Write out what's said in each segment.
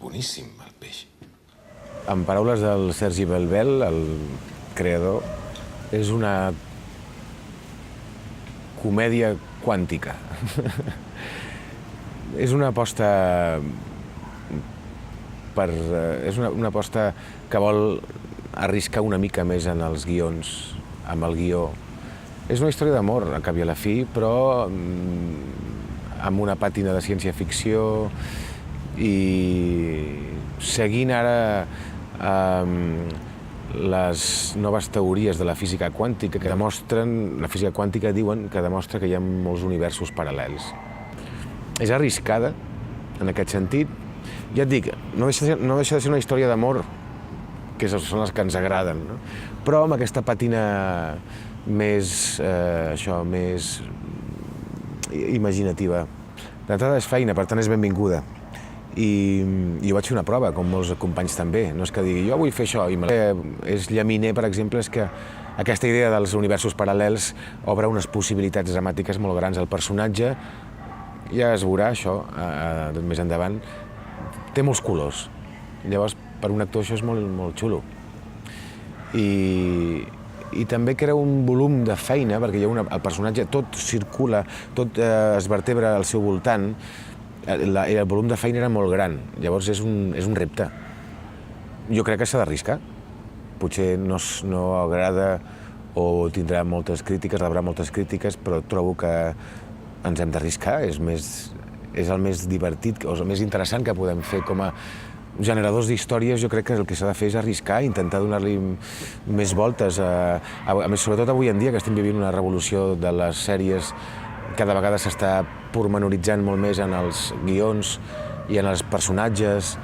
boníssim, el peix. En paraules del Sergi Belbel, el creador, és una comèdia quàntica. És una aposta és una aposta que vol arriscar una mica més en els guions, amb el guió. És una història d'amor, al cap i a la fi, però amb una pàtina de ciència-ficció i seguint ara les noves teories de la física quàntica que demostren, la física quàntica diuen que demostra que hi ha molts universos paral·lels. És arriscada, en aquest sentit. Ja et dic, no deixa de ser una història d'amor, que són les que ens agraden, no? Però amb aquesta pàtina més imaginativa. D'entrada és feina, per tant és benvinguda. I jo vaig fer una prova, com molts companys també. No és que digui, jo vull fer això. És llaminer, per exemple, és que aquesta idea dels universos paral·lels obre unes possibilitats dramàtiques molt grans. El personatge, ja es veurà això més endavant, té molts colors. Llavors, per un actor això és molt xulo. I també crea un volum de feina, perquè el personatge tot circula, tot es vertebra al seu voltant, el volum de feina era molt gran, llavors és un repte. Jo crec que s'ha d'arriscar. Potser no agrada o tindrà moltes crítiques, rebrà moltes crítiques, però trobo que ens hem d'arriscar, és el més divertit, o el més interessant que podem fer com a generadors d'històries. Jo crec que el que s'ha de fer és arriscar, intentar donar-li més voltes. Sobretot avui en dia, que estem vivint una revolució de les sèries, cada vegada s'està pormenoritzant molt més en els guions i en els personatges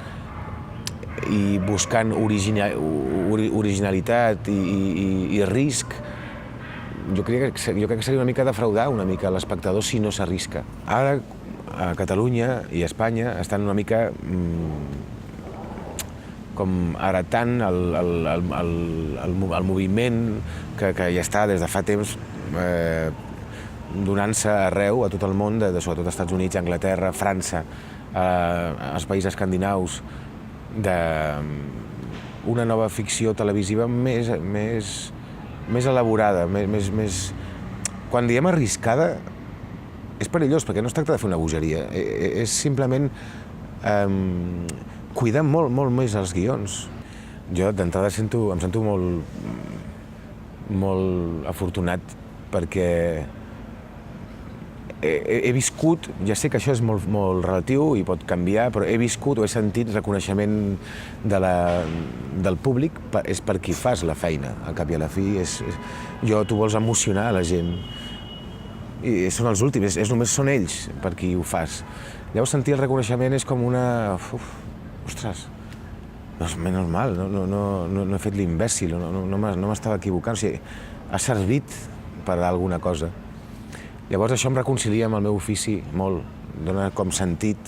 i buscant originalitat i risc. Jo crec que seria una mica defraudar una mica l'espectador si no s'arrisca. Ara, a Catalunya i a Espanya estan una mica com heretant el moviment que ja està des de fa temps donant-se arreu a tot el món, sobretot als Estats Units, Anglaterra, França, als països escandinaus, d'una nova ficció televisiva més elaborada, Quan diem arriscada, és perillós, perquè no es tracta de fer una bogeria, és simplement cuidar molt més els guions. Jo, d'entrada, em sento molt afortunat perquè he viscut, ja sé que això és molt relatiu i pot canviar, però he viscut o he sentit reconeixement del públic, és per qui fas la feina, al cap i a la fi. Tu vols emocionar la gent, i són els últims, només són ells per qui ho fas. Llavors sentir el reconeixement és com una... Ostres, menys mal, no he fet l'imbècil, no m'estava equivocant, o sigui, ha servit per a alguna cosa. Llavors això em reconcilia amb el meu ofici molt, dona com sentit